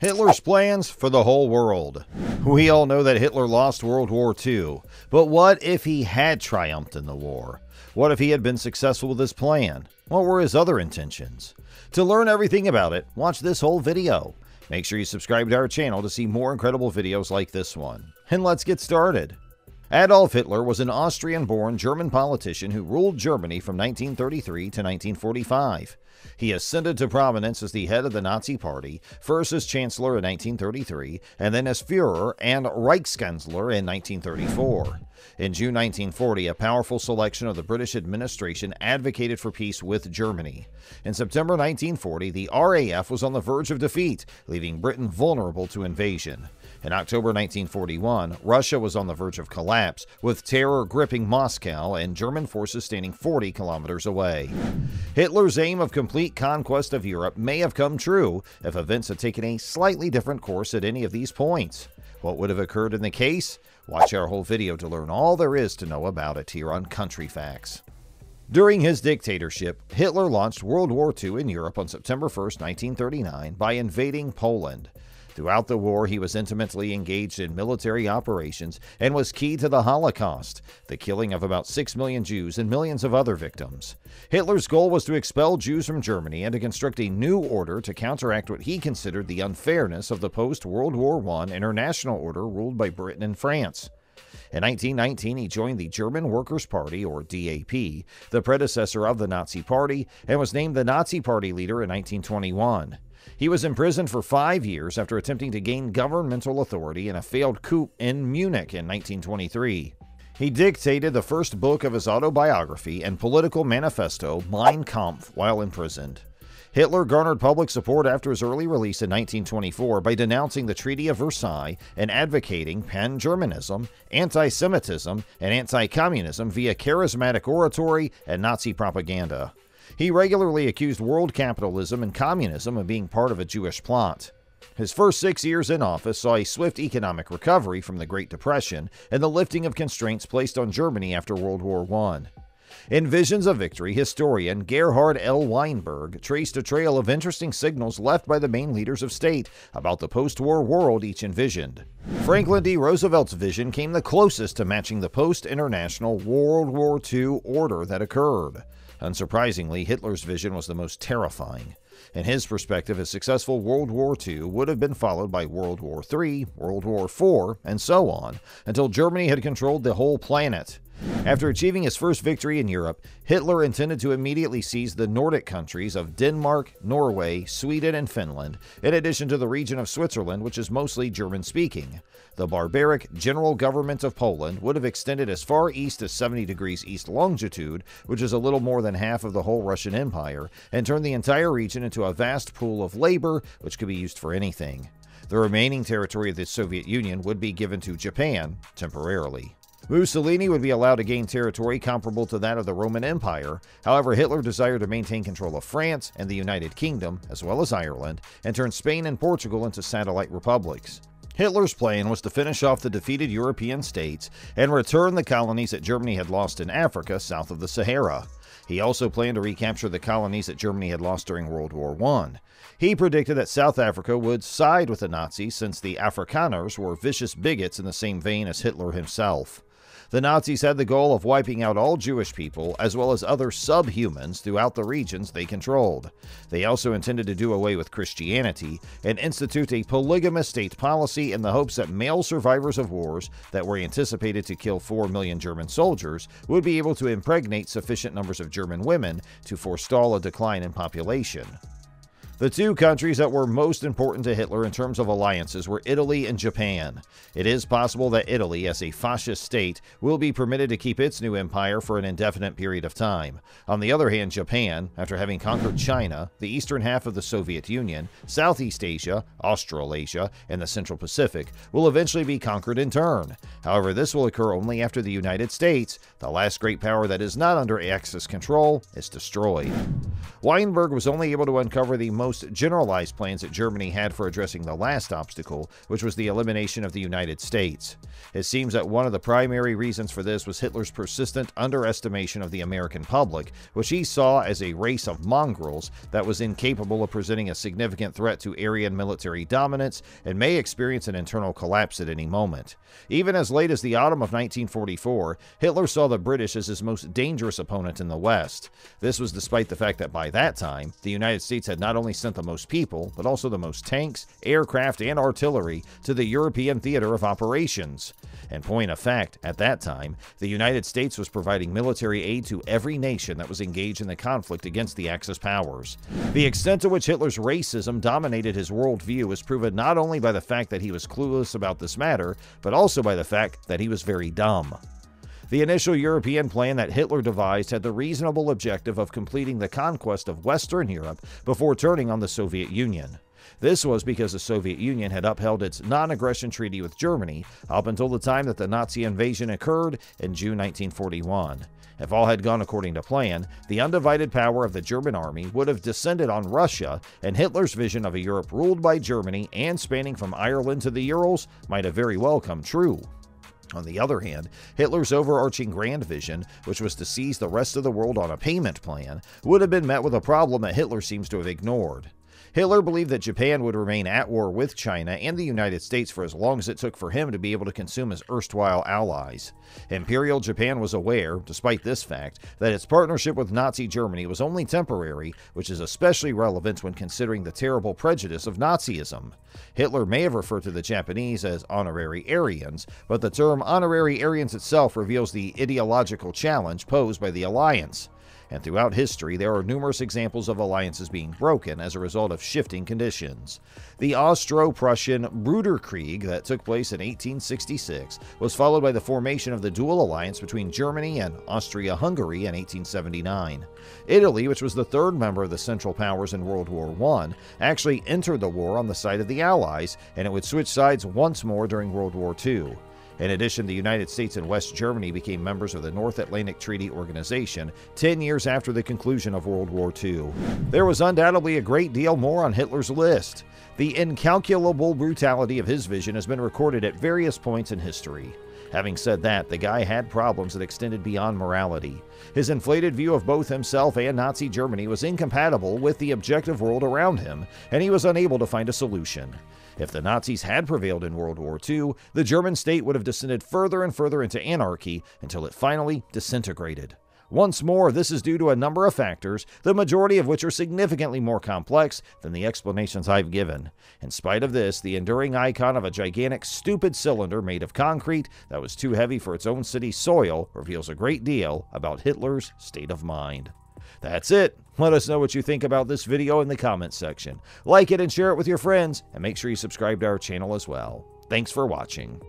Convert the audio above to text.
Hitler's plans for the whole world. We all know that Hitler lost World War II, but what if he had triumphed in the war? What if he had been successful with his plan? What were his other intentions? To learn everything about it, watch this whole video. Make sure you subscribe to our channel to see more incredible videos like this one. And let's get started. Adolf Hitler was an Austrian-born German politician who ruled Germany from 1933 to 1945. He ascended to prominence as the head of the Nazi Party, first as chancellor in 1933, and then as Führer and Reichskanzler in 1934. In June 1940, a powerful selection of the British administration advocated for peace with Germany. In September 1940, the RAF was on the verge of defeat, leaving Britain vulnerable to invasion. In October 1941, Russia was on the verge of collapse, with terror gripping Moscow and German forces standing 40 kilometers away. Hitler's aim of complete conquest of Europe may have come true if events had taken a slightly different course at any of these points. What would have occurred in the case? Watch our whole video to learn all there is to know about it here on Country Facts. During his dictatorship, Hitler launched World War II in Europe on September 1, 1939, by invading Poland. Throughout the war, he was intimately engaged in military operations and was key to the Holocaust, the killing of about 6 million Jews and millions of other victims. Hitler's goal was to expel Jews from Germany and to construct a new order to counteract what he considered the unfairness of the post-World War I international order ruled by Britain and France. In 1919, he joined the German Workers' Party, or DAP, the predecessor of the Nazi Party, and was named the Nazi Party leader in 1921. He was imprisoned for 5 years after attempting to gain governmental authority in a failed coup in Munich in 1923. He dictated the first book of his autobiography and political manifesto, Mein Kampf, while imprisoned. Hitler garnered public support after his early release in 1924 by denouncing the Treaty of Versailles and advocating pan-Germanism, anti-Semitism, and anti-communism via charismatic oratory and Nazi propaganda. He regularly accused world capitalism and communism of being part of a Jewish plot. His first 6 years in office saw a swift economic recovery from the Great Depression and the lifting of constraints placed on Germany after World War I. In Visions of Victory, historian Gerhard L. Weinberg traced a trail of interesting signals left by the main leaders of state about the post-war world each envisioned. Franklin D. Roosevelt's vision came the closest to matching the post-international World War II order that occurred. Unsurprisingly, Hitler's vision was the most terrifying. In his perspective, a successful World War II would have been followed by World War III, World War IV, and so on, until Germany had controlled the whole planet. After achieving his first victory in Europe, Hitler intended to immediately seize the Nordic countries of Denmark, Norway, Sweden, and Finland, in addition to the region of Switzerland, which is mostly German-speaking. The barbaric general government of Poland would have extended as far east as 70 degrees east longitude, which is a little more than half of the whole Russian Empire, and turned the entire region into a vast pool of labor which could be used for anything. The remaining territory of the Soviet Union would be given to Japan temporarily. Mussolini would be allowed to gain territory comparable to that of the Roman Empire. However, Hitler desired to maintain control of France and the United Kingdom, as well as Ireland, and turn Spain and Portugal into satellite republics. Hitler's plan was to finish off the defeated European states and return the colonies that Germany had lost in Africa south of the Sahara. He also planned to recapture the colonies that Germany had lost during World War I. He predicted that South Africa would side with the Nazis since the Afrikaners were vicious bigots in the same vein as Hitler himself. The Nazis had the goal of wiping out all Jewish people, as well as other subhumans throughout the regions they controlled. They also intended to do away with Christianity and institute a polygamous state policy in the hopes that male survivors of wars that were anticipated to kill 4 million German soldiers would be able to impregnate sufficient numbers of German women to forestall a decline in population. The two countries that were most important to Hitler in terms of alliances were Italy and Japan. It is possible that Italy, as a fascist state, will be permitted to keep its new empire for an indefinite period of time. On the other hand, Japan, after having conquered China, the eastern half of the Soviet Union, Southeast Asia, Australasia, and the Central Pacific, will eventually be conquered in turn. However, this will occur only after the United States, the last great power that is not under Axis control, is destroyed. Weinberg was only able to uncover the most most generalized plans that Germany had for addressing the last obstacle, which was the elimination of the United States. It seems that one of the primary reasons for this was Hitler's persistent underestimation of the American public, which he saw as a race of mongrels that was incapable of presenting a significant threat to Aryan military dominance and may experience an internal collapse at any moment. Even as late as the autumn of 1944, Hitler saw the British as his most dangerous opponent in the West. This was despite the fact that by that time, the United States had not only sent the most people, but also the most tanks, aircraft, and artillery to the European theater of operations. In point of fact, at that time, the United States was providing military aid to every nation that was engaged in the conflict against the Axis powers. The extent to which Hitler's racism dominated his worldview is proven not only by the fact that he was clueless about this matter, but also by the fact that he was very dumb. The initial European plan that Hitler devised had the reasonable objective of completing the conquest of Western Europe before turning on the Soviet Union. This was because the Soviet Union had upheld its non-aggression treaty with Germany up until the time that the Nazi invasion occurred in June 1941. If all had gone according to plan, the undivided power of the German army would have descended on Russia, and Hitler's vision of a Europe ruled by Germany and spanning from Ireland to the Urals might have very well come true. On the other hand, Hitler's overarching grand vision, which was to seize the rest of the world on a payment plan, would have been met with a problem that Hitler seems to have ignored. Hitler believed that Japan would remain at war with China and the United States for as long as it took for him to be able to consume his erstwhile allies. Imperial Japan was aware, despite this fact, that its partnership with Nazi Germany was only temporary, which is especially relevant when considering the terrible prejudice of Nazism. Hitler may have referred to the Japanese as honorary Aryans, but the term honorary Aryans itself reveals the ideological challenge posed by the alliance. And throughout history, there are numerous examples of alliances being broken as a result of shifting conditions. The Austro-Prussian Bruderkrieg that took place in 1866 was followed by the formation of the dual alliance between Germany and Austria-Hungary in 1879. Italy, which was the third member of the Central Powers in World War I, actually entered the war on the side of the Allies, and it would switch sides once more during World War II. In addition, the United States and West Germany became members of the North Atlantic Treaty Organization 10 years after the conclusion of World War II. There was undoubtedly a great deal more on Hitler's list. The incalculable brutality of his vision has been recorded at various points in history. Having said that, the guy had problems that extended beyond morality. His inflated view of both himself and Nazi Germany was incompatible with the objective world around him, and he was unable to find a solution. If the Nazis had prevailed in World War II, the German state would have descended further and further into anarchy until it finally disintegrated. Once more, this is due to a number of factors, the majority of which are significantly more complex than the explanations I've given. In spite of this, the enduring icon of a gigantic, stupid cylinder made of concrete that was too heavy for its own city's soil reveals a great deal about Hitler's state of mind. That's it. Let us know what you think about this video in the comments section. Like it and share it with your friends, and make sure you subscribe to our channel as well. Thanks for watching.